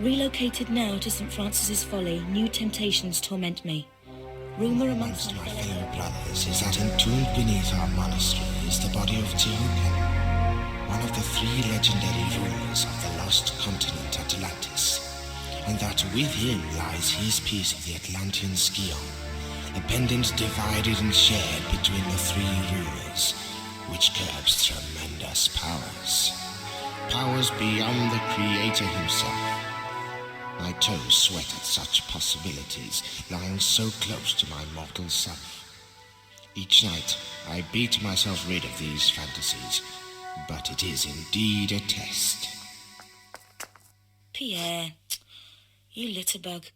Relocated now to St. Francis's Folly, new temptations torment me. Rumour amongst my fellow brothers is that entombed beneath our monastery is the body of Teokan, one of the 3 legendary rulers of the lost continent Atlantis, and that with him lies his piece of the Atlantean Scion, a pendant divided and shared between the 3 rulers, which curbs tremendous powers. Powers beyond the Creator himself. My toes sweat at such possibilities, lying so close to my mortal self. Each night, I beat myself rid of these fantasies, but it is indeed a test. Pierre, you litterbug.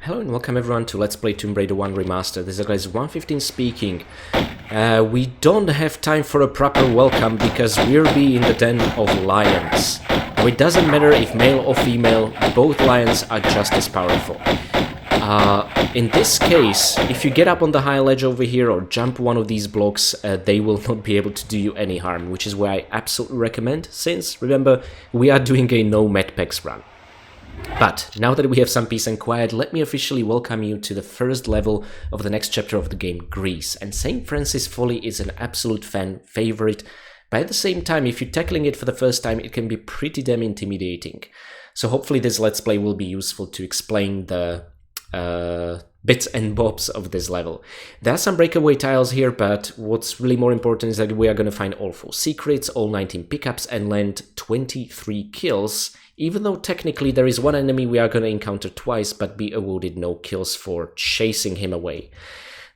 Hello and welcome everyone to Let's Play Tomb Raider 1 Remastered. This is guys 115 speaking. We don't have time for a proper welcome because we'll be in the den of lions. Now it doesn't matter if male or female, both lions are just as powerful. In this case, if you get up on the high ledge over here or jump one of these blocks, they will not be able to do you any harm, which is why I absolutely recommend, since, remember, we are doing a no medpacks run. But now that we have some peace and quiet, let me officially welcome you to the first level of the next chapter of the game, Greece. And St. Francis Folly is an absolute fan favorite, but at the same time, if you're tackling it for the first time, it can be pretty damn intimidating. So hopefully this Let's Play will be useful to explain the bits and bobs of this level. There are some breakaway tiles here, but what's really more important is that we are going to find all 4 secrets, all 19 pickups, and land 23 kills. Even though technically there is one enemy we are going to encounter twice, but be awarded no kills for chasing him away.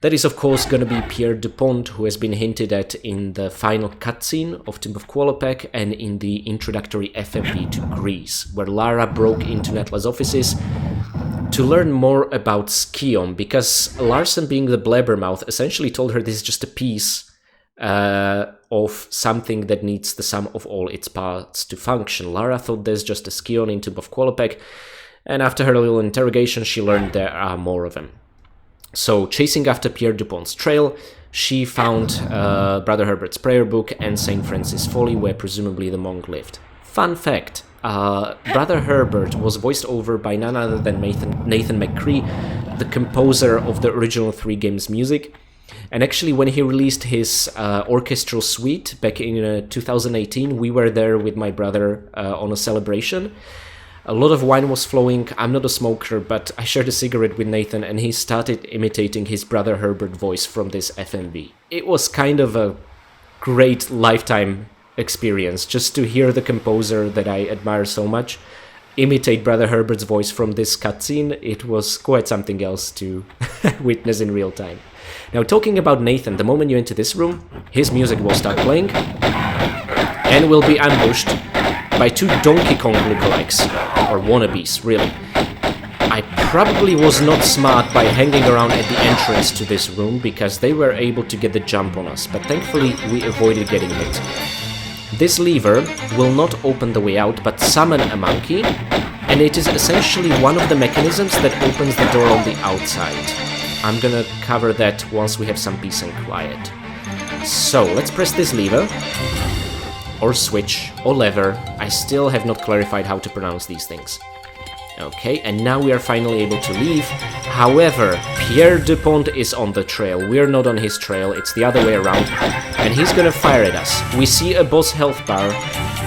That is of course going to be Pierre Dupont, who has been hinted at in the final cutscene of Tomb of Qualopec and in the introductory FMV to Greece, where Lara broke into Netla's offices to learn more about Scion, because Larsen, being the blabbermouth, essentially told her this is just a piece of something that needs the sum of all its parts to function. Lara thought there's just a Scion in Tomb of Qualopec, and after her little interrogation she learned there are more of them. So, chasing after Pierre Dupont's trail, she found Brother Herbert's prayer book and St. Francis Folly, where presumably the monk lived. Fun fact, Brother Herbert was voiced over by none other than Nathan McCree, the composer of the original 3 games music. And actually, when he released his orchestral suite back in 2018, we were there with my brother on a celebration. A lot of wine was flowing. I'm not a smoker, but I shared a cigarette with Nathan and he started imitating his Brother Herbert voice from this FMV. It was kind of a great lifetime experience just to hear the composer that I admire so much imitate Brother Herbert's voice from this cutscene. It was quite something else to witness in real time. Now, talking about Nathan, the moment you enter this room, his music will start playing and will be ambushed by 2 Donkey Kong lookalikes, or wannabes, really. I probably was not smart by hanging around at the entrance to this room, because they were able to get the jump on us, but thankfully we avoided getting hit. This lever will not open the way out, but summon a monkey, and it is essentially one of the mechanisms that opens the door on the outside. I'm gonna cover that once we have some peace and quiet. So, let's press this lever, or switch, or lever. I still have not clarified how to pronounce these things. Okay, and now we are finally able to leave. However, Pierre Dupont is on the trail. We're not on his trail, it's the other way around. And he's gonna fire at us. We see a boss health bar,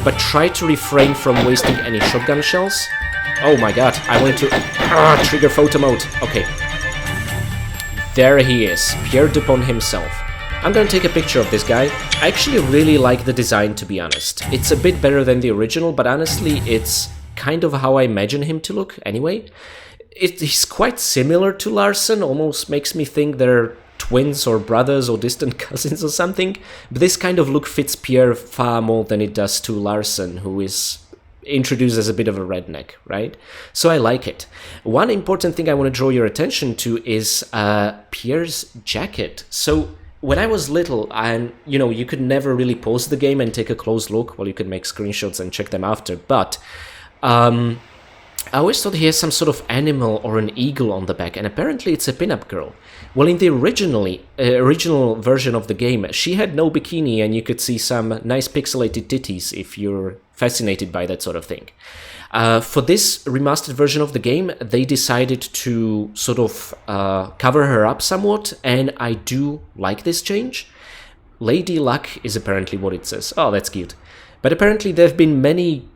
but try to refrain from wasting any shotgun shells. Oh my god, I went to trigger photo mode. Okay. There he is, Pierre Dupont himself. I'm gonna take a picture of this guy. I actually really like the design, to be honest. It's a bit better than the original, but honestly, it's kind of how I imagine him to look, anyway. He's quite similar to Larsen, almost makes me think they're twins or brothers or distant cousins or something. But this kind of look fits Pierre far more than it does to Larsen, who is introduced as a bit of a redneck, right? So I like it. One important thing I want to draw your attention to is Pierre's jacket. So when I was little, and you could never really pause the game and take a close look. Well, you could make screenshots and check them after, but I always thought he has some sort of animal or an eagle on the back, and apparently it's a pinup girl. Well, in the original version of the game, she had no bikini, and you could see some nice pixelated titties if you're fascinated by that sort of thing. For this remastered version of the game, they decided to sort of cover her up somewhat, and I do like this change. Lady Luck is apparently what it says. Oh, that's cute. But apparently there have been many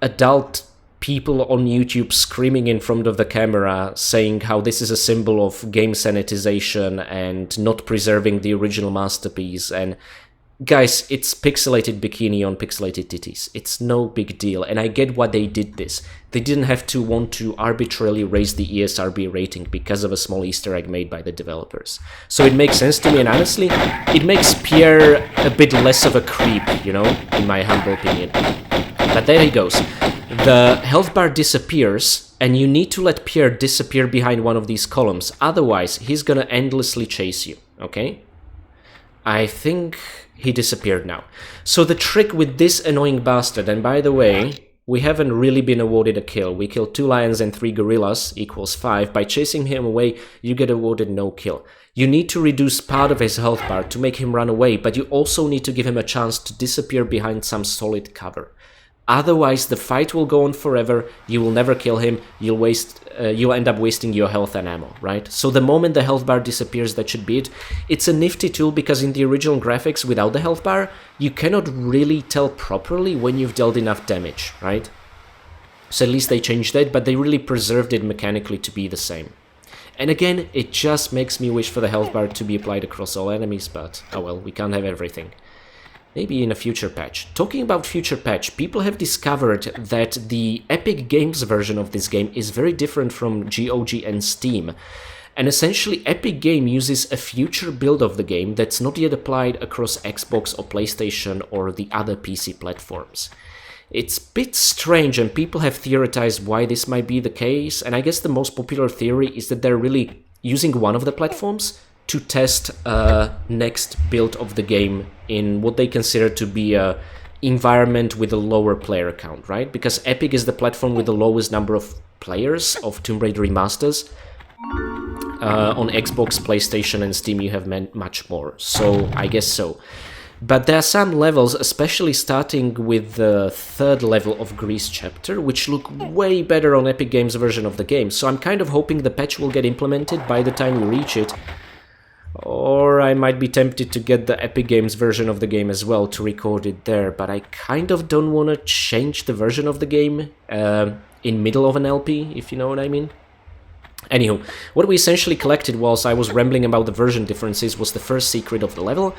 adult people on YouTube screaming in front of the camera saying how this is a symbol of game sanitization and not preserving the original masterpiece. And guys, it's pixelated bikini on pixelated titties. It's no big deal, and I get why they did this. They didn't have to want to arbitrarily raise the ESRB rating because of a small Easter egg made by the developers. So it makes sense to me, and honestly, it makes Pierre a bit less of a creep, in my humble opinion. But there he goes. The health bar disappears, and you need to let Pierre disappear behind one of these columns, otherwise he's gonna endlessly chase you, okay? I think he disappeared now. So the trick with this annoying bastard, and by the way, we haven't really been awarded a kill. We killed 2 lions and 3 gorillas, equals 5. By chasing him away, you get awarded no kill. You need to reduce part of his health bar to make him run away, but you also need to give him a chance to disappear behind some solid cover. Otherwise, the fight will go on forever, you will never kill him, you'll end up wasting your health and ammo, right? So the moment the health bar disappears, that should be it. It's a nifty tool because in the original graphics without the health bar, you cannot really tell properly when you've dealt enough damage, right? So at least they changed that, but they really preserved it mechanically to be the same. And again, it just makes me wish for the health bar to be applied across all enemies, but oh well, we can't have everything. Maybe in a future patch. Talking about future patch, people have discovered that the Epic Games version of this game is very different from GOG and Steam. And essentially, Epic Game uses a future build of the game that's not yet applied across Xbox or PlayStation or the other PC platforms. It's a bit strange, and people have theorized why this might be the case, and I guess the most popular theory is that they're really using one of the platforms to test next build of the game in what they consider to be a environment with a lower player count, right? Because Epic is the platform with the lowest number of players of Tomb Raider remasters. On Xbox, PlayStation and Steam you have much more, so I guess so. But there are some levels, especially starting with the 3rd level of Greece chapter, which look way better on Epic Games version of the game, so I'm kind of hoping the patch will get implemented by the time we reach it. Or I might be tempted to get the Epic Games version of the game as well to record it there, but I kind of don't want to change the version of the game in middle of an LP, if you know what I mean. Anywho, what we essentially collected whilst I was rambling about the version differences was the first secret of the level.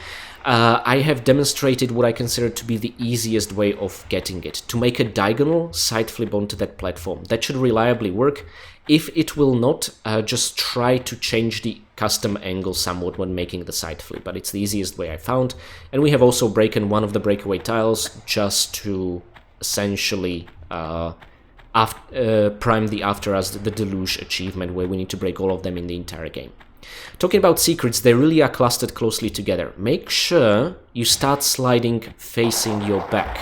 I have demonstrated what I consider to be the easiest way of getting it, to make a diagonal side flip onto that platform. That should reliably work. If it will not, just try to change the custom angle somewhat when making the side flip, but it's the easiest way I found. And we have also broken one of the breakaway tiles just to essentially prime the After Us the Deluge achievement, where we need to break all of them in the entire game. Talking about secrets, they really are clustered closely together. Make sure you start sliding facing your back.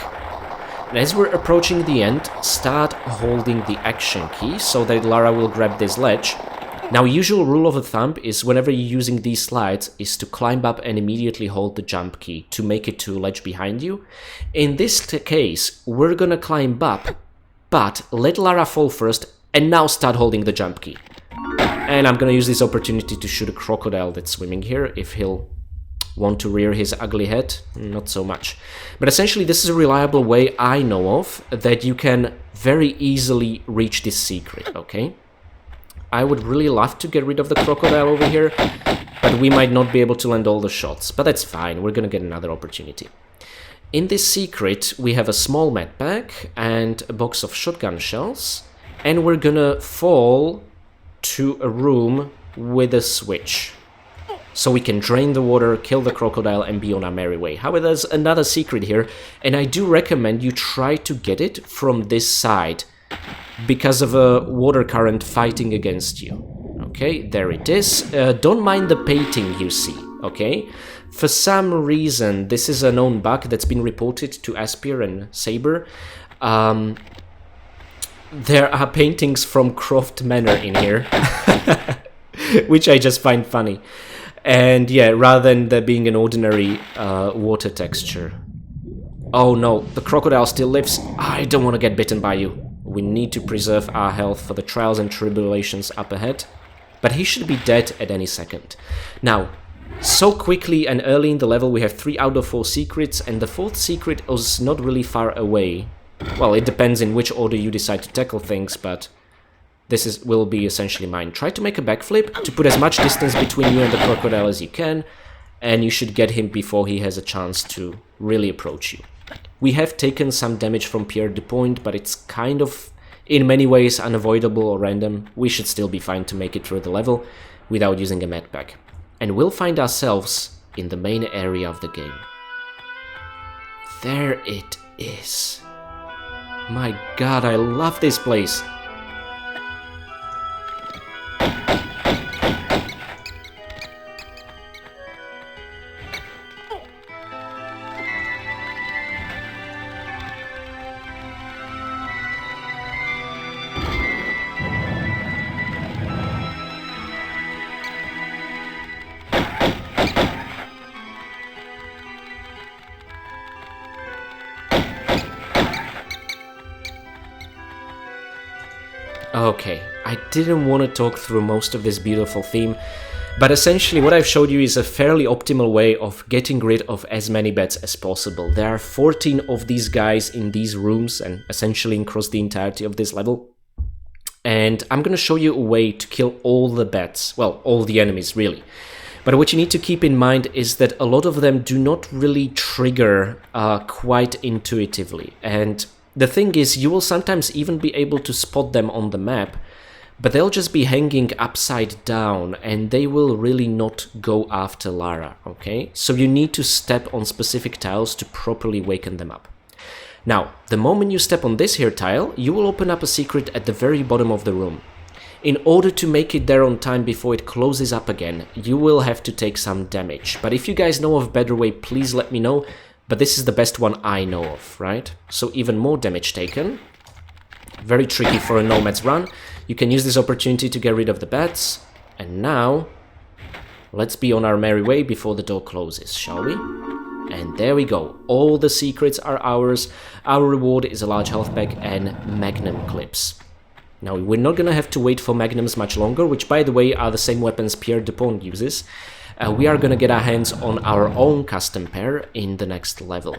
And as we're approaching the end, start holding the action key so that Lara will grab this ledge. Now, usual rule of thumb is whenever you're using these slides is to climb up and immediately hold the jump key to make it to a ledge behind you. In this case, we're gonna climb up, but let Lara fall first and now start holding the jump key. And I'm gonna use this opportunity to shoot a crocodile that's swimming here. If he'll want to rear his ugly head, not so much. But essentially this is a reliable way I know of that you can very easily reach this secret, okay? I would really love to get rid of the crocodile over here, but we might not be able to land all the shots, but that's fine, we're gonna get another opportunity. In this secret we have a small med pack and a box of shotgun shells, and we're gonna fall to a room with a switch. so we can drain the water, kill the crocodile, and be on our merry way. However, there's another secret here, and I do recommend you try to get it from this side, because of a water current fighting against you. Okay, there it is. Don't mind the painting you see, okay? For some reason, this is a known bug that's been reported to Aspir and Saber. There are paintings from Croft Manor in here, which I just find funny. And yeah, rather than there being an ordinary water texture. Oh no, the crocodile still lives. I don't want to get bitten by you. We need to preserve our health for the trials and tribulations up ahead. But he should be dead at any second. Now, so quickly and early in the level we have 3 out of 4 secrets, and the 4th secret is not really far away. Well, it depends in which order you decide to tackle things, but this will be essentially mine. Try to make a backflip to put as much distance between you and the crocodile as you can, and you should get him before he has a chance to really approach you. We have taken some damage from Pierre Dupoint, but it's kind of, in many ways, unavoidable or random. We should still be fine to make it through the level without using a medpack. And we'll find ourselves in the main area of the game. There it is. My god, I love this place. Okay, I didn't want to talk through most of this beautiful theme, but essentially what I've showed you is a fairly optimal way of getting rid of as many bats as possible. There are 14 of these guys in these rooms and essentially across the entirety of this level. And I'm going to show you a way to kill all the bats, well, all the enemies really. But what you need to keep in mind is that a lot of them do not really trigger quite intuitively, and the thing is, you will sometimes even be able to spot them on the map, but they'll just be hanging upside down and they will really not go after Lara, okay? So you need to step on specific tiles to properly waken them up. Now, the moment you step on this here tile, you will open up a secret at the very bottom of the room. In order to make it there on time before it closes up again, you will have to take some damage. But if you guys know of a better way, please let me know. But this is the best one I know of, right? So even more damage taken. Very tricky for a Nomad's run. You can use this opportunity to get rid of the bats. And now, let's be on our merry way before the door closes, shall we? And there we go. All the secrets are ours. Our reward is a large health pack and magnum clips. Now, we're not gonna have to wait for magnums much longer, which by the way are the same weapons Pierre Dupont uses. We are gonna get our hands on our own custom pair in the next level.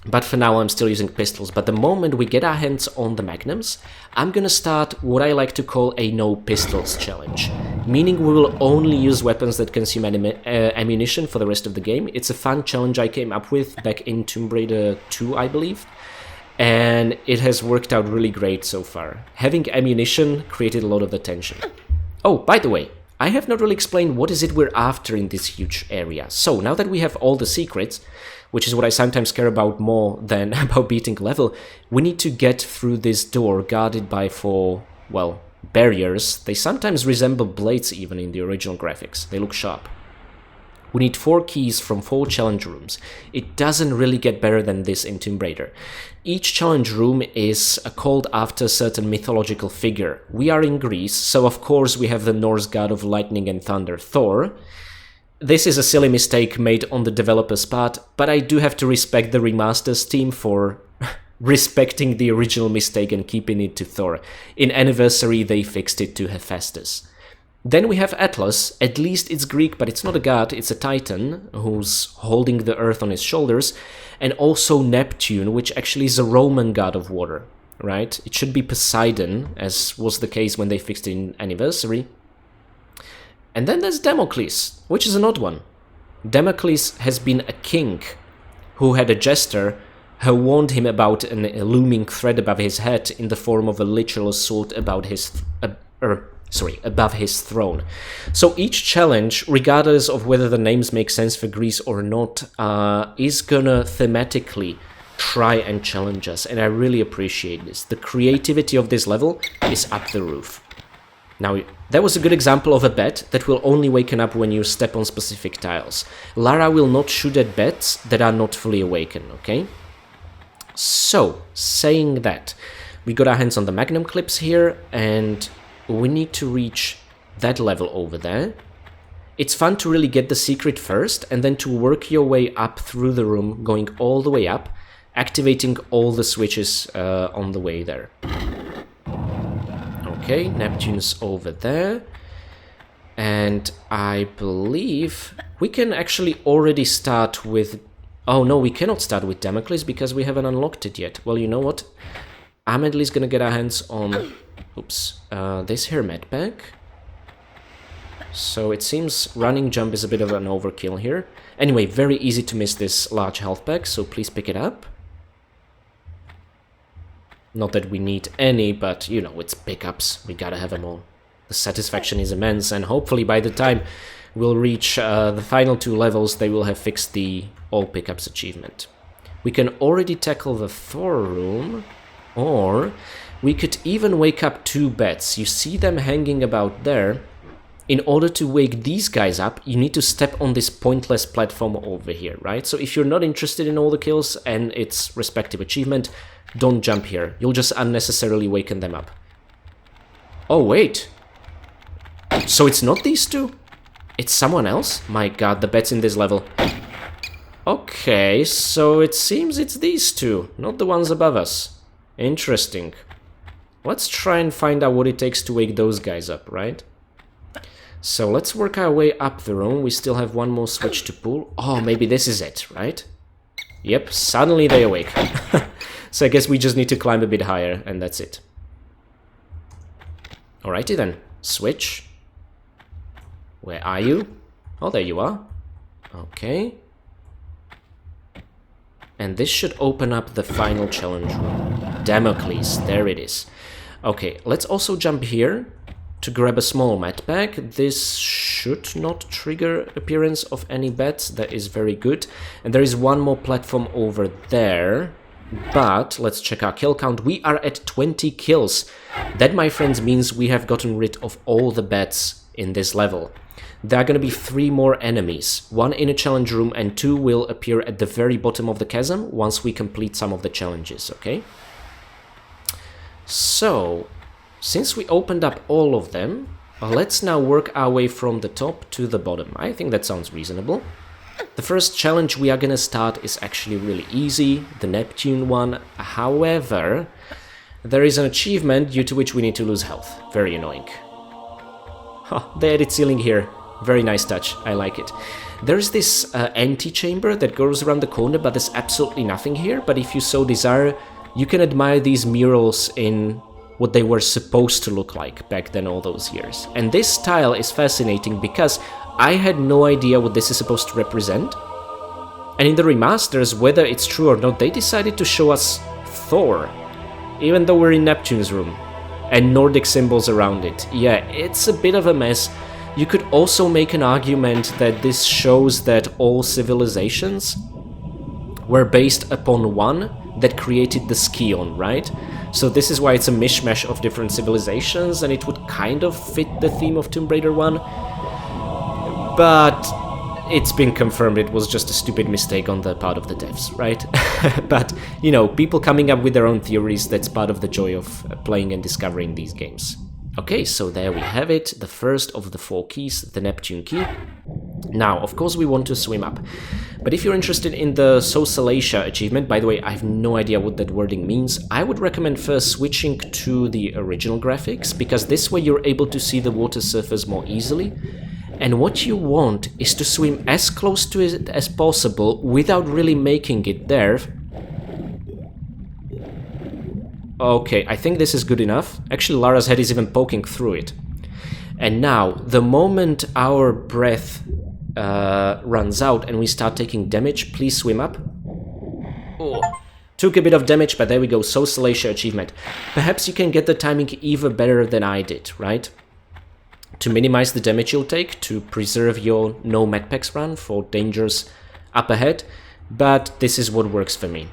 But for now I'm still using pistols, but the moment we get our hands on the magnums, I'm gonna start what I like to call a no pistols challenge. Meaning we will only use weapons that consume ammunition for the rest of the game. It's a fun challenge I came up with back in Tomb Raider 2, I believe. And it has worked out really great so far. Having ammunition created a lot of the tension. Oh, by the way, I have not really explained what is it we're after in this huge area. So, now that we have all the secrets, which is what I sometimes care about more than about beating level, we need to get through this door guarded by 4, well, barriers. They sometimes resemble blades even in the original graphics. They look sharp. We need 4 keys from 4 challenge rooms. It doesn't really get better than this in Tomb Raider. Each challenge room is called after a certain mythological figure. We are in Greece, so of course we have the Norse god of lightning and thunder, Thor. This is a silly mistake made on the developer's part, but I do have to respect the Remasters team for respecting the original mistake and keeping it to Thor. In Anniversary they fixed it to Hephaestus. Then we have Atlas. At least it's Greek, but it's not a god, it's a titan who's holding the earth on his shoulders. And also Neptune, which actually is a Roman god of water, right? It should be Poseidon, as was the case when they fixed it in Anniversary. And then there's Damocles, which is an odd one. Damocles has been a king who had a jester who warned him about a looming threat above his head in the form of a literal sword above his above his throne. So each challenge, regardless of whether the names make sense for Greece or not, is gonna thematically try and challenge us, and I really appreciate this. The creativity of this level is up the roof. Now, that was a good example of a bet that will only waken up when you step on specific tiles. Lara will not shoot at bets that are not fully awakened, okay? So, saying that, we got our hands on the magnum clips here, and we need to reach that level over there. It's fun to really get the secret first, and then to work your way up through the room, going all the way up, activating all the switches on the way there. Okay, Neptune's over there. And I believe we can actually already start with... Oh no, we cannot start with Damocles because we haven't unlocked it yet. Well, you know what? I'm at least gonna get our hands on... Oops. This here med pack. So it seems running jump is a bit of an overkill here. Anyway, very easy to miss this large health pack, so please pick it up. Not that we need any, but, you know, it's pickups. We gotta have them all. The satisfaction is immense, and hopefully by the time we'll reach the final 2 levels, they will have fixed the all pickups achievement. We can already tackle the Thor room, or we could even wake up 2 bats. You see them hanging about there. In order to wake these guys up, you need to step on this pointless platform over here, right? So if you're not interested in all the kills and its respective achievement, don't jump here. You'll just unnecessarily waken them up. Oh, wait. So it's not these 2? It's someone else? My god, the bets in this level. Okay, so it seems it's these 2, not the ones above us. Interesting. Let's try and find out what it takes to wake those guys up, right? So let's work our way up the room. We still have 1 more switch to pull. Oh, maybe this is it, right? Yep, suddenly they awake. So I guess we just need to climb a bit higher, and that's it. Alrighty then. Switch. Where are you? Oh, there you are. Okay. And this should open up the final challenge room. Damocles, there it is. Okay, let's also jump here to grab a small mat pack. This should not trigger appearance of any bats. That is very good. And there is 1 more platform over there. But let's check our kill count. We are at 20 kills. That, my friends, means we have gotten rid of all the bats in this level. There are going to be 3 more enemies. 1 in a challenge room and 2 will appear at the very bottom of the chasm once we complete some of the challenges, okay? So, since we opened up all of them, let's now work our way from the top to the bottom. I think that sounds reasonable. The first challenge we are gonna start is actually really easy, the Neptune one. However, there is an achievement due to which we need to lose health. Very annoying. The edit ceiling here. Very nice touch, I like it. There's this antechamber that goes around the corner, but there's absolutely nothing here. But if you so desire, you can admire these murals in what they were supposed to look like back then all those years. And this style is fascinating because I had no idea what this is supposed to represent. And in the remasters, whether it's true or not, they decided to show us Thor, even though we're in Neptune's room, and Nordic symbols around it. Yeah, it's a bit of a mess. You could also make an argument that this shows that all civilizations were based upon one that created the Skion, right? So this is why it's a mishmash of different civilizations, and it would kind of fit the theme of Tomb Raider 1. But it's been confirmed it was just a stupid mistake on the part of the devs, right? But, you know, people coming up with their own theories, that's part of the joy of playing and discovering these games. Okay, so there we have it, the first of the 4 keys, the Neptune key. Now, of course we want to swim up. But if you're interested in the Sosalacia achievement, by the way, I have no idea what that wording means, I would recommend first switching to the original graphics, because this way you're able to see the water surface more easily. And what you want is to swim as close to it as possible without really making it there. Okay, I think this is good enough. Actually, Lara's head is even poking through it. And now, the moment our breath runs out and we start taking damage, please swim up. Oh, took a bit of damage, but there we go, Sosalacia achievement. Perhaps you can get the timing even better than I did, right? to minimize the damage you'll take, to preserve your no medpacks run for dangers up ahead, but this is what works for me.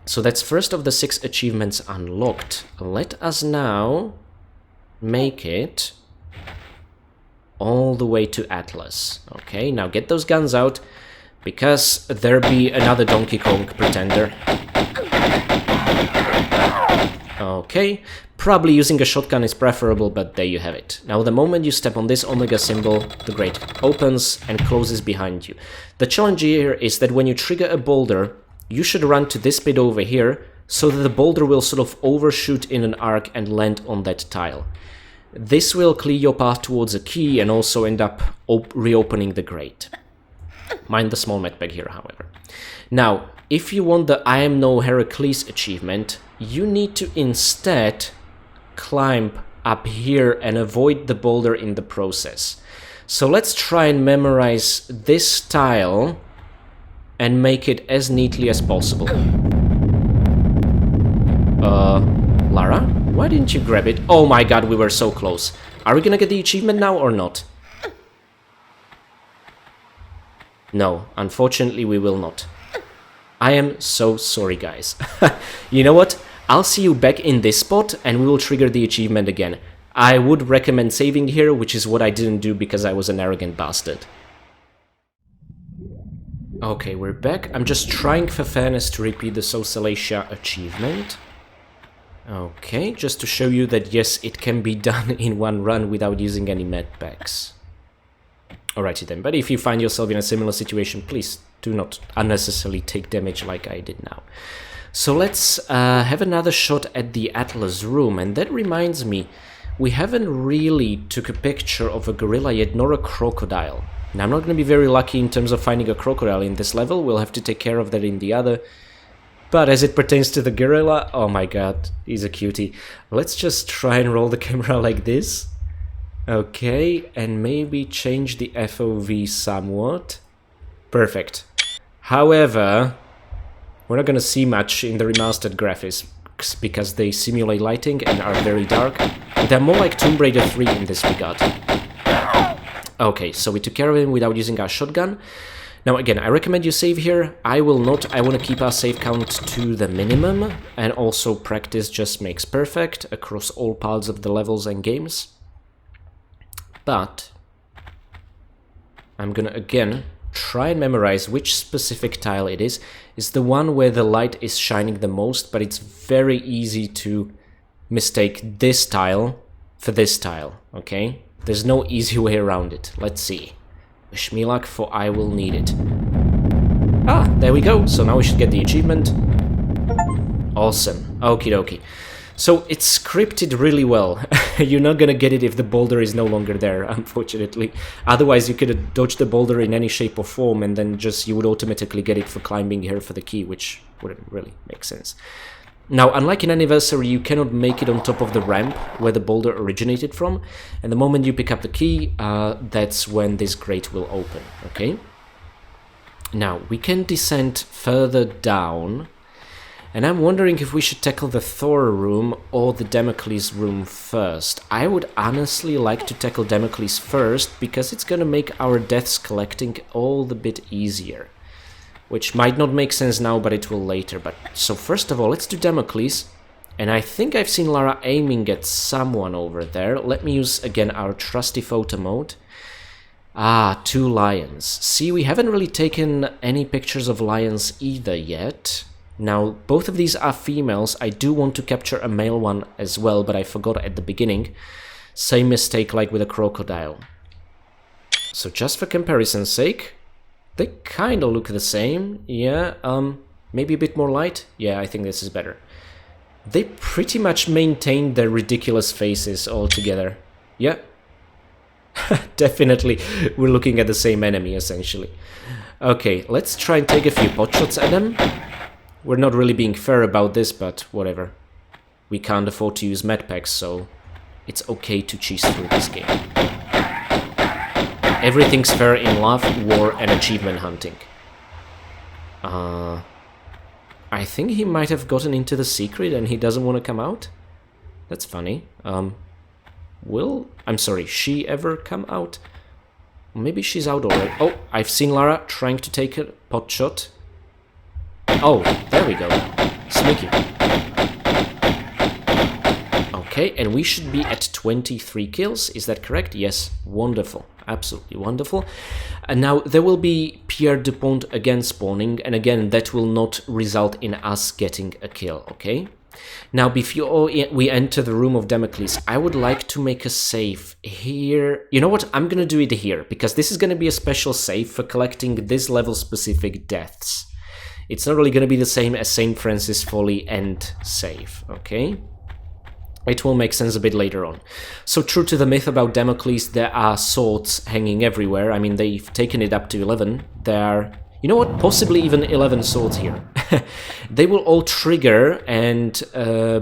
So that's first of the 6 achievements unlocked. Let us now make it all the way to Atlas. Okay, now get those guns out, because there be another Donkey Kong pretender. Okay, probably using a shotgun is preferable, but there you have it. Now the moment you step on this Omega symbol, the grate opens and closes behind you. The challenge here is that when you trigger a boulder, you should run to this bit over here, so that the boulder will sort of overshoot in an arc and land on that tile. This will clear your path towards a key and also end up reopening the grate. Mind the small medpack here, however. Now, if you want the I am no Heracles achievement, you need to instead climb up here and avoid the boulder in the process. So let's try and memorize this tile and make it as neatly as possible. Lara? Why didn't you grab it? Oh my god, we were so close. Are we gonna get the achievement now or not? No, unfortunately we will not. I am so sorry, guys. You know what? I'll see you back in this spot and we will trigger the achievement again. I would recommend saving here, which is what I didn't do because I was an arrogant bastard. Okay, we're back. I'm just trying for fairness to repeat the Socialatia achievement. Okay, just to show you that yes, it can be done in one run without using any medpacks. Alrighty then, but if you find yourself in a similar situation, please do not unnecessarily take damage like I did now. So let's have another shot at the Atlas room, and that reminds me, we haven't really took a picture of a gorilla yet, nor a crocodile. Now I'm not going to be very lucky in terms of finding a crocodile in this level, we'll have to take care of that in the other. But as it pertains to the gorilla, oh my god, he's a cutie. Let's just try and roll the camera like this. Okay, and maybe change the FOV somewhat. Perfect. However, we're not gonna see much in the remastered graphics because they simulate lighting and are very dark. They're more like Tomb Raider 3 in this regard. Okay, so we took care of him without using our shotgun. Now again, I recommend you save here. I will not. I want to keep our save count to the minimum, and also practice just makes perfect across all parts of the levels and games. But I'm gonna again try and memorize which specific tile it is. It's the one where the light is shining the most, but it's very easy to mistake this tile for this tile, okay? There's no easy way around it. Let's see. Wish me luck, for I will need it. Ah, there we go. So now we should get the achievement. Awesome. Okie dokie. So it's scripted really well. You're not gonna get it if the boulder is no longer there, unfortunately. Otherwise you could have dodged the boulder in any shape or form and then just you would automatically get it for climbing here for the key, which wouldn't really make sense. Now, unlike in Anniversary, you cannot make it on top of the ramp where the boulder originated from, and the moment you pick up the key, that's when this grate will open, okay? Now, we can descend further down, and I'm wondering if we should tackle the Thor room or the Damocles room first. I would honestly like to tackle Damocles first, because it's gonna make our deaths collecting all the bit easier. Which might not make sense now, but it will later. But so first of all, let's do Damocles. And I think I've seen Lara aiming at someone over there. Let me use, again, our trusty photo mode. Ah, 2 lions. See, we haven't really taken any pictures of lions either yet. Now, both of these are females. I do want to capture a male one as well, but I forgot at the beginning. Same mistake like with a crocodile. So just for comparison's sake, they kind of look the same, yeah, maybe a bit more light? Yeah, I think this is better. They pretty much maintained their ridiculous faces altogether. Yeah. Definitely, we're looking at the same enemy, essentially. Okay, let's try and take a few potshots at them. We're not really being fair about this, but whatever. We can't afford to use medpacks, so it's okay to cheese through this game. Everything's fair in love, war, and achievement hunting. I think he might have gotten into the secret and he doesn't want to come out? That's funny. I'm sorry, she ever come out? Maybe she's out already. Oh, I've seen Lara trying to take a pot shot. Oh, there we go. Sneaky. Okay, and we should be at 23 kills. Is that correct? Yes. Wonderful. Absolutely wonderful. And now there will be Pierre Dupont again spawning, and again that will not result in us getting a kill, okay? Now before we enter the room of Damocles, I would like to make a save here. You know what? I'm gonna do it here, because this is gonna be a special save for collecting this level specific deaths. It's not really gonna be the same as St. Francis Folly end save, okay? It will make sense a bit later on. So true to the myth about Damocles, there are swords hanging everywhere. I mean, they've taken it up to 11. There are, you know what, possibly even 11 swords here. They will all trigger and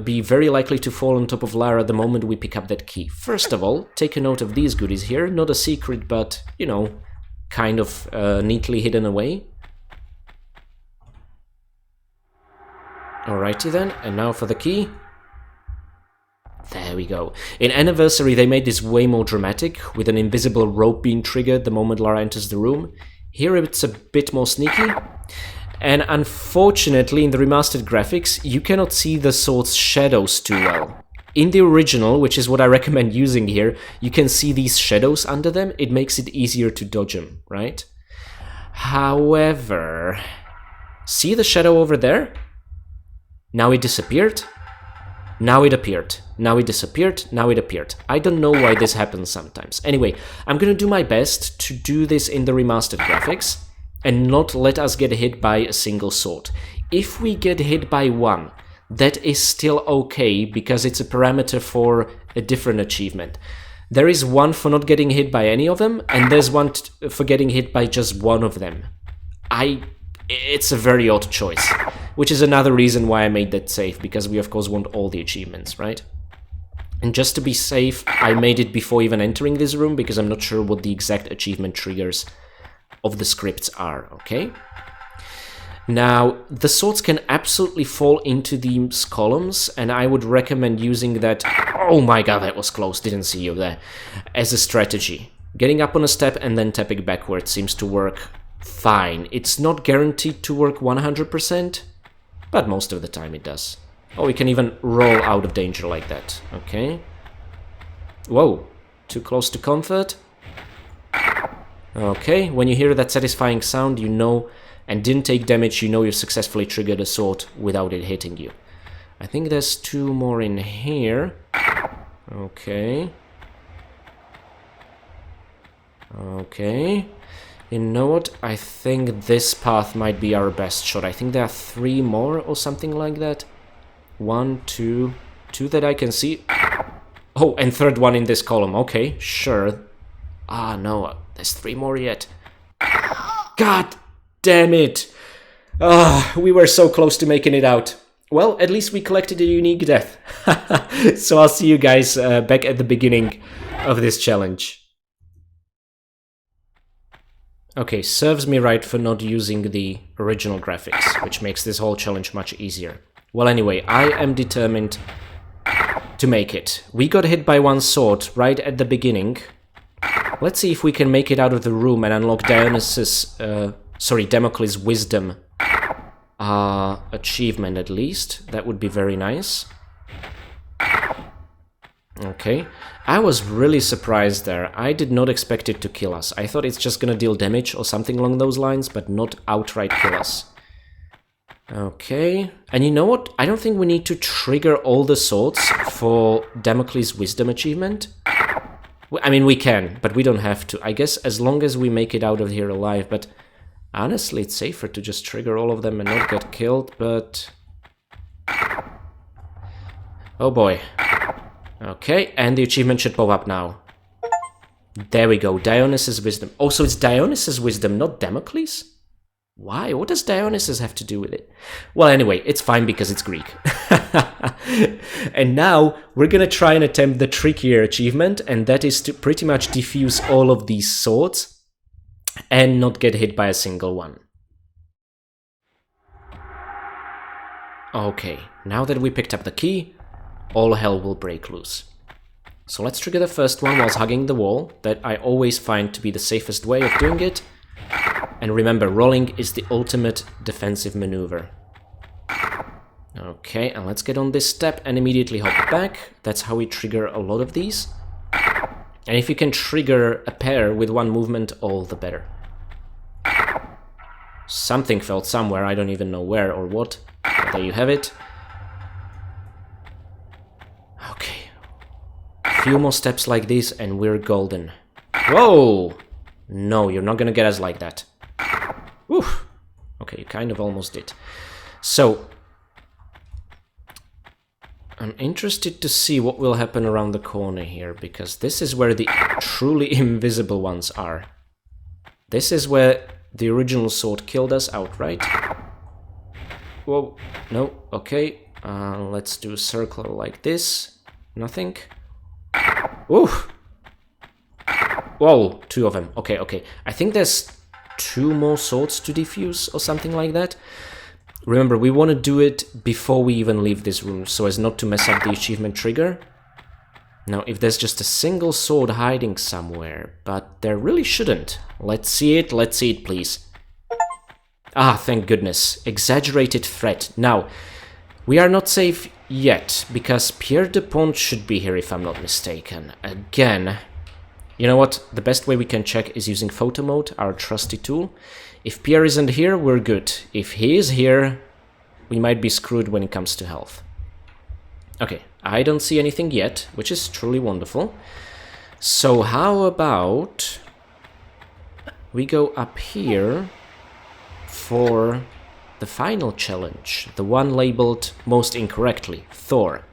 be very likely to fall on top of Lara the moment we pick up that key. First of all, take a note of these goodies here. Not a secret, but, you know, kind of neatly hidden away. Alrighty then, and now for the key. There we go. In Anniversary, they made this way more dramatic, with an invisible rope being triggered the moment Lara enters the room. Here it's a bit more sneaky. And unfortunately, in the remastered graphics, you cannot see the sword's shadows too well. In the original, which is what I recommend using here, you can see these shadows under them. It makes it easier to dodge them, right? However, see the shadow over there? Now it disappeared. Now it appeared. Now it disappeared. Now it appeared. I don't know why this happens sometimes. Anyway, I'm gonna do my best to do this in the remastered graphics and not let us get hit by a single sword. If we get hit by one, that is still okay because it's a parameter for a different achievement. There is one for not getting hit by any of them, and there's one for getting hit by just one of them. It's a very odd choice, which is another reason why I made that save, because we of course want all the achievements, right? And just to be safe, I made it before even entering this room, because I'm not sure what the exact achievement triggers of the scripts are, okay? Now, the swords can absolutely fall into these columns, and I would recommend using that... Oh my god, that was close, didn't see you there. As a strategy. Getting up on a step and then tapping backwards seems to work fine. It's not guaranteed to work 100%, but most of the time it does. Oh, we can even roll out of danger like that, okay? Whoa, too close to comfort? Okay, when you hear that satisfying sound, you know, and didn't take damage, you know you've successfully triggered a sword without it hitting you. I think there's two more in here. Okay. Okay. You know what? I think this path might be our best shot. I think there are 3 more or something like that. 1, 2 that I can see. Oh, and third one in this column. Okay, sure. Ah, no, there's 3 more yet. God damn it! Ah, we were so close to making it out. Well, at least we collected a unique death. So I'll see you guys back at the beginning of this challenge. Okay, serves me right for not using the original graphics, which makes this whole challenge much easier. Well, anyway, I am determined to make it. We got hit by 1 sword right at the beginning. Let's see if we can make it out of the room and unlock Damocles' Wisdom achievement at least. That would be very nice. Okay. I was really surprised there. I did not expect it to kill us. I thought it's just gonna deal damage or something along those lines, but not outright kill us. Okay. And you know what? I don't think we need to trigger all the swords for Damocles' Wisdom achievement. I mean, we can, but we don't have to. I guess as long as we make it out of here alive, but honestly, it's safer to just trigger all of them and not get killed, but... Oh boy. Okay, and the achievement should pop up now. There we go, Dionysus' Wisdom. Oh, so it's Dionysus' Wisdom, not Damocles? Why? What does Dionysus have to do with it? Well, anyway, it's fine because it's Greek. And now, we're gonna try and attempt the trickier achievement, and that is to pretty much defuse all of these swords and not get hit by a single one. Okay, now that we picked up the key, all hell will break loose. So let's trigger the first one whilst hugging the wall. That I always find to be the safest way of doing it. And remember, rolling is the ultimate defensive maneuver. Okay, and let's get on this step and immediately hop back. That's how we trigger a lot of these. And if you can trigger a pair with one movement, all the better. Something fell somewhere, I don't even know where or what. But there you have it. Okay. A few more steps like this and we're golden. Whoa! No, you're not gonna get us like that. Oof. Okay, you kind of almost did. So, I'm interested to see what will happen around the corner here, because this is where the truly invisible ones are. This is where the original sword killed us outright. Whoa, no, okay. Let's do a circle like this. Nothing. Oof. Whoa, 2 of them. Okay, okay. I think there's 2 more swords to defuse or something like that. Remember, we want to do it before we even leave this room, so as not to mess up the achievement trigger. Now, if there's just a single sword hiding somewhere, but there really shouldn't. Let's see it, please. Ah, thank goodness. Exaggerated threat. Now, we are not safe yet, because Pierre Dupont should be here if I'm not mistaken. Again, you know what? The best way we can check is using photo mode, our trusty tool. If Pierre isn't here, we're good. If he is here, we might be screwed when it comes to health. Okay, I don't see anything yet, which is truly wonderful. So how about we go up here for the final challenge, the one labeled most incorrectly, Thor.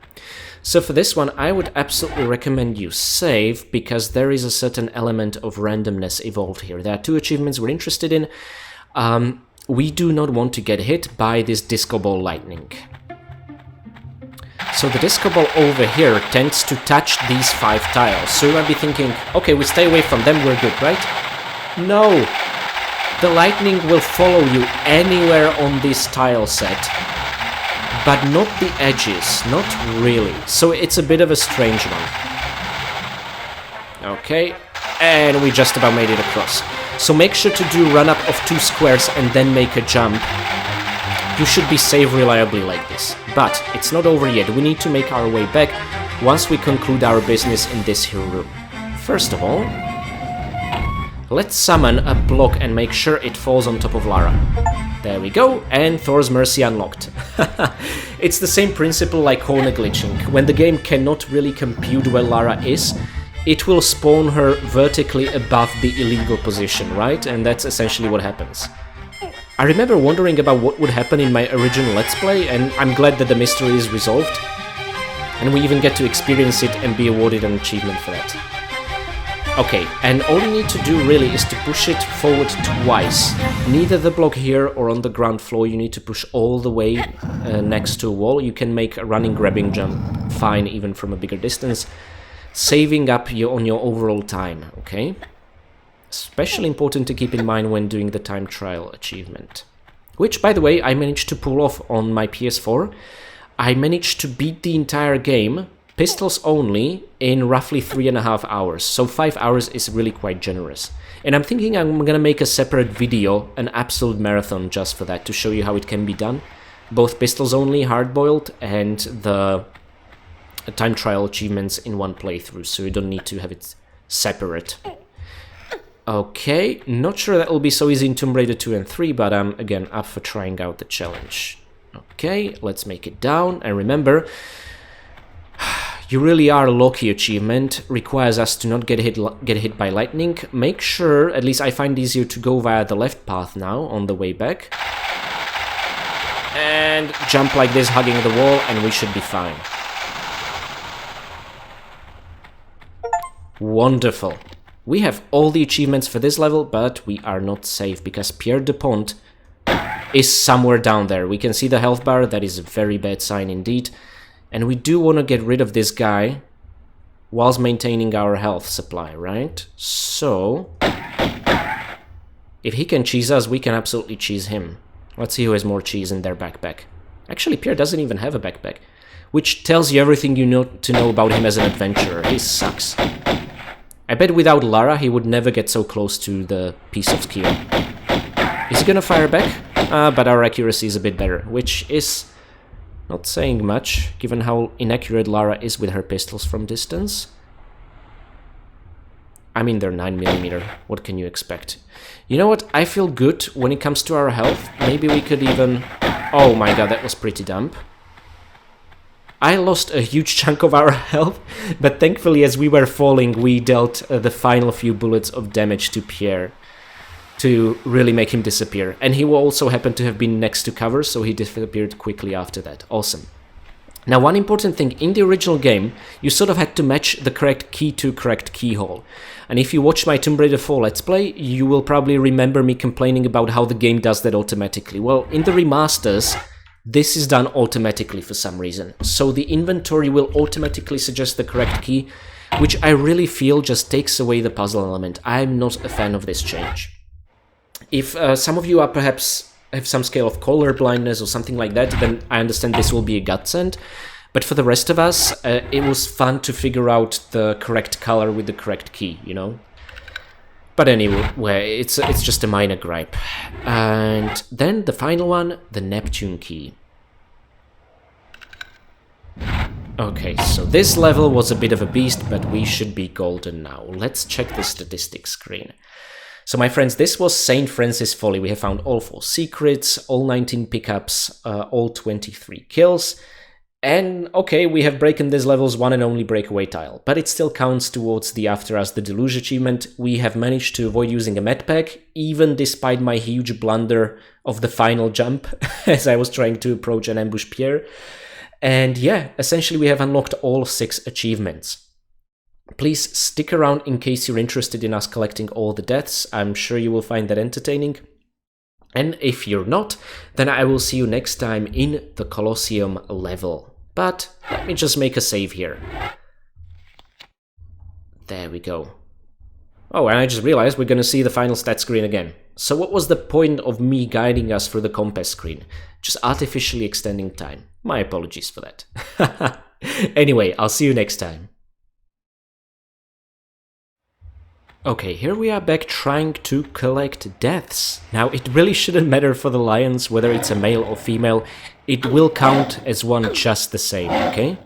So for this one, I would absolutely recommend you save, because there is a certain element of randomness involved here. There are 2 achievements we're interested in. We do not want to get hit by this disco ball lightning. So the disco ball over here tends to touch these 5 tiles. So you might be thinking, okay, we stay away from them, we're good, right? No! The lightning will follow you anywhere on this tile set, but not the edges, not really. So it's a bit of a strange one. Okay, and we just about made it across. So make sure to do run up of 2 squares and then make a jump. You should be safe reliably like this. But it's not over yet, we need to make our way back once we conclude our business in this here room. First of all, let's summon a block and make sure it falls on top of Lara. There we go, and Thor's Mercy unlocked. It's the same principle like corner glitching. When the game cannot really compute where Lara is, it will spawn her vertically above the illegal position, right? And that's essentially what happens. I remember wondering about what would happen in my original Let's Play, and I'm glad that the mystery is resolved. And we even get to experience it and be awarded an achievement for that. Okay, and all you need to do really is to push it forward twice. Neither the block here or on the ground floor, you need to push all the way next to a wall. You can make a running grabbing jump fine even from a bigger distance, saving up on your overall time, okay? Especially important to keep in mind when doing the time trial achievement. Which, by the way, I managed to pull off on my PS4. I managed to beat the entire game, pistols only, in roughly 3.5 hours. So 5 hours is really quite generous. And I'm thinking I'm gonna make a separate video, an absolute marathon just for that, to show you how it can be done. Both pistols only, hard-boiled, and the time trial achievements in one playthrough, so you don't need to have it separate. Okay, not sure that will be so easy in Tomb Raider 2 and 3, but I'm again up for trying out the challenge. Okay, let's make it down, and remember, you really are lucky achievement, requires us to not get hit by lightning. Make sure, at least I find it easier to go via the left path now on the way back. And jump like this, hugging the wall, and we should be fine. Wonderful. We have all the achievements for this level, but we are not safe because Pierre Dupont is somewhere down there. We can see the health bar, that is a very bad sign indeed. And we do want to get rid of this guy whilst maintaining our health supply, right? So, if he can cheese us, we can absolutely cheese him. Let's see who has more cheese in their backpack. Actually, Pierre doesn't even have a backpack. which tells you everything you need to know about him as an adventurer. He sucks. I bet without Lara he would never get so close to the piece of steel. Is he gonna fire back? But our accuracy is a bit better, which is not saying much, given how inaccurate Lara is with her pistols from distance. I mean, they're 9mm, what can you expect? You know what, I feel good when it comes to our health. Maybe we could even... Oh my god, that was pretty dumb. I lost a huge chunk of our health, but thankfully as we were falling, we dealt the final few bullets of damage to Pierre to really make him disappear. And he also happened to have been next to cover, so he disappeared quickly after that. Awesome. Now, one important thing, in the original game, you sort of had to match the correct key to correct keyhole. And if you watch my Tomb Raider 4 Let's Play, you will probably remember me complaining about how the game does that automatically. Well, in the remasters, this is done automatically for some reason. So the inventory will automatically suggest the correct key, which I really feel just takes away the puzzle element. I'm not a fan of this change. If some of you are perhaps have some scale of color blindness or something like that, then I understand this will be a godsend. But for the rest of us, it was fun to figure out the correct color with the correct key, you know? But anyway, it's just a minor gripe. And then the final one, the Neptune key. Okay, so this level was a bit of a beast, but we should be golden now. Let's check the statistics screen. So my friends, this was St. Francis Folly. We have found all 4 secrets, all 19 pickups, all 23 kills. And okay, we have broken this level's one and only breakaway tile, but it still counts towards the After Us the Deluge achievement. We have managed to avoid using a medpack, even despite my huge blunder of the final jump, as I was trying to approach and ambush Pierre. And yeah, essentially we have unlocked all 6 achievements. Please stick around in case you're interested in us collecting all the deaths. I'm sure you will find that entertaining. And if you're not, then I will see you next time in the Colosseum level. But let me just make a save here. There we go. Oh, and I just realized we're going to see the final stat screen again. So what was the point of me guiding us through the compass screen? Just artificially extending time. My apologies for that. Anyway, I'll see you next time. Okay, here we are back trying to collect deaths. Now, it really shouldn't matter for the lions whether it's a male or female. It will count as one just the same, okay?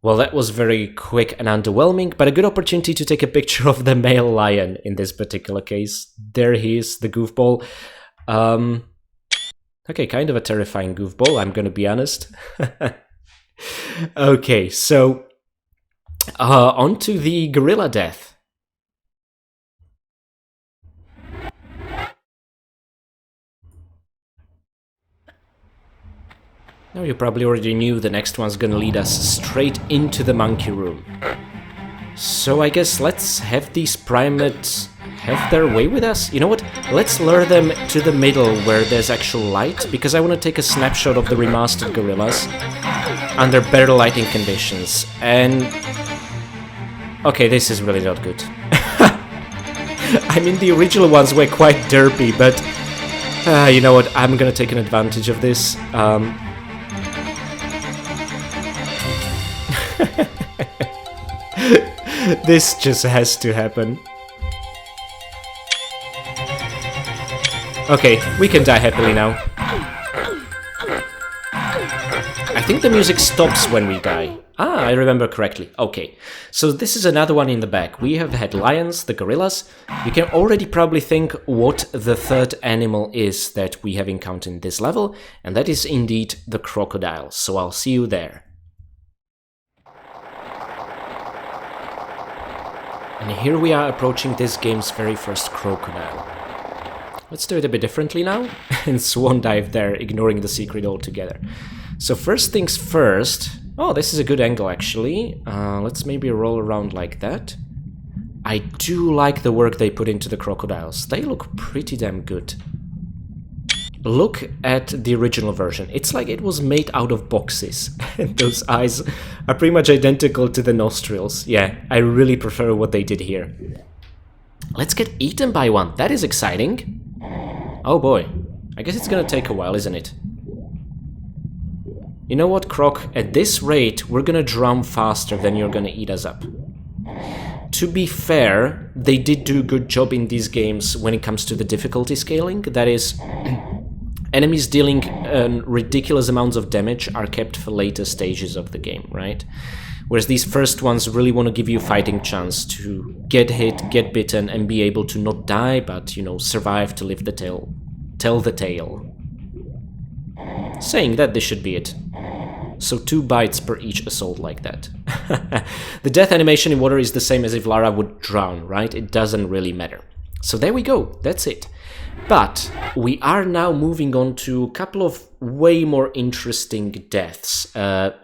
Well, that was very quick and underwhelming, but a good opportunity to take a picture of the male lion in this particular case. There he is, the goofball. Okay, kind of a terrifying goofball, I'm gonna be honest. Okay, so on to the gorilla death. Now you probably already knew the next one's gonna lead us straight into the monkey room. So I guess let's have these primates have their way with us. You know what? Let's lure them to the middle where there's actual light, because I want to take a snapshot of the remastered gorillas under better lighting conditions. And... okay, this is really not good. I mean, the original ones were quite derpy, but... you know what? I'm gonna take an advantage of this. This just has to happen. Okay, we can die happily now. I think the music stops when we die. Ah, I remember correctly. Okay, so this is another one in the back. We have had lions, the gorillas. You can already probably think what the third animal is that we have encountered in this level, and that is indeed the crocodile. So I'll see you there. And here we are approaching this game's very first crocodile. Let's do it a bit differently now, and swan dive there, ignoring the secret altogether. So first things first... oh, this is a good angle actually. Let's maybe roll around like that. I do like the work they put into the crocodiles. They look pretty damn good. Look at the original version. It's like it was made out of boxes. And those eyes are pretty much identical to the nostrils. Yeah, I really prefer what they did here. Let's get eaten by one. That is exciting. Oh boy. I guess it's gonna take a while, isn't it? You know what, Croc? At this rate, we're gonna drown faster than you're gonna eat us up. To be fair, they did do a good job in these games when it comes to the difficulty scaling. That is, enemies dealing ridiculous amounts of damage are kept for later stages of the game, right? Whereas these first ones really want to give you a fighting chance to get hit, get bitten, and be able to not die, but, you know, survive to live the tale. Tell the tale. Saying that, this should be it. So 2 bites per each assault like that. The death animation in water is the same as if Lara would drown, right? It doesn't really matter. So there we go, that's it. But we are now moving on to a couple of way more interesting deaths.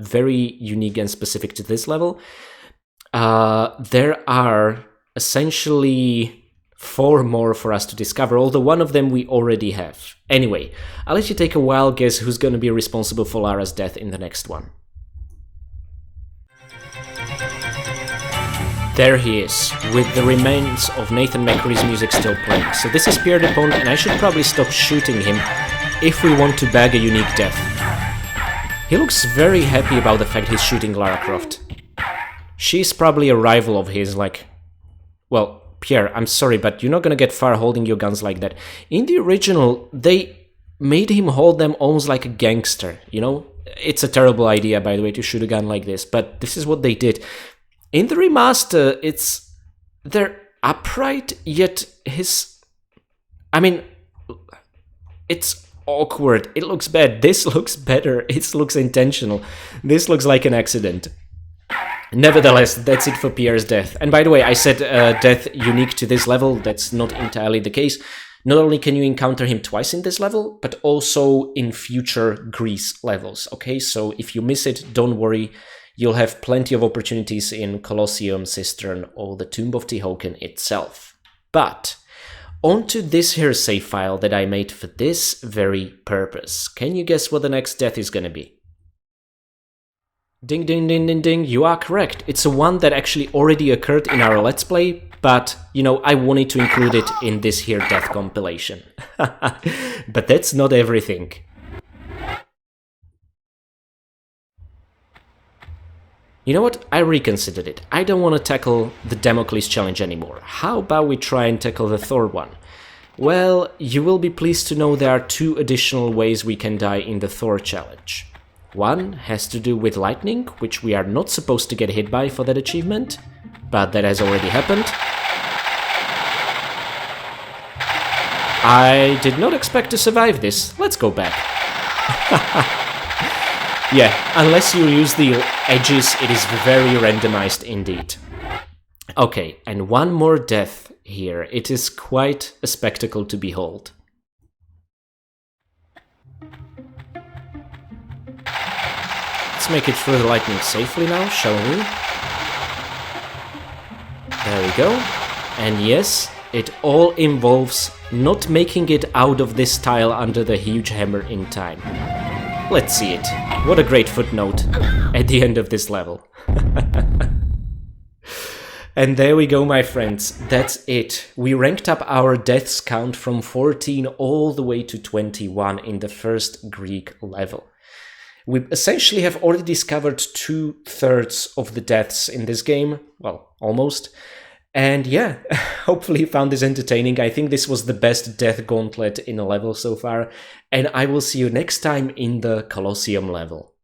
Very unique and specific to this level. There are essentially 4 more for us to discover, although one of them we already have. Anyway, I'll let you take a wild guess who's going to be responsible for Lara's death in the next one. There he is, with the remains of Nathan McCree's music still playing. So this is Pierre Dupont, and I should probably stop shooting him if we want to bag a unique death. He looks very happy about the fact he's shooting Lara Croft. She's probably a rival of his, like... Well, Pierre, I'm sorry, but you're not gonna get far holding your guns like that. In the original, they made him hold them almost like a gangster, you know? It's a terrible idea, by the way, to shoot a gun like this, but this is what they did. In the remaster, they're upright, yet I mean, it's awkward, it looks bad, this looks better, it looks intentional, this looks like an accident. Nevertheless, that's it for Pierre's death. And by the way, I said death unique to this level, that's not entirely the case. Not only can you encounter him twice in this level, but also in future Greece levels, okay? So if you miss it, don't worry, you'll have plenty of opportunities in Colosseum, Cistern, or the Tomb of Tihocan itself. But onto this here save file that I made for this very purpose. Can you guess what the next death is gonna be? Ding ding ding ding ding, you are correct. It's a one that actually already occurred in our Let's Play, but, you know, I wanted to include it in this here death compilation. But that's not everything. You know what? I reconsidered it. I don't want to tackle the Damocles challenge anymore. How about we try and tackle the Thor one? Well, you will be pleased to know there are 2 additional ways we can die in the Thor challenge. One has to do with lightning, which we are not supposed to get hit by for that achievement, but that has already happened. I did not expect to survive this. Let's go back. Yeah, unless you use the edges, it is very randomized indeed. Okay, and one more death here. It is quite a spectacle to behold. Let's make it through the lightning safely now, shall we? There we go. And yes, it all involves not making it out of this tile under the huge hammer in time. Let's see it. What a great footnote at the end of this level. And there we go, my friends. That's it. We ranked up our deaths count from 14 all the way to 21 in the first Greek level. We essentially have already discovered 2/3 of the deaths in this game. Well, almost. And yeah, hopefully you found this entertaining. I think this was the best death gauntlet in a level so far. And I will see you next time in the Colosseum level.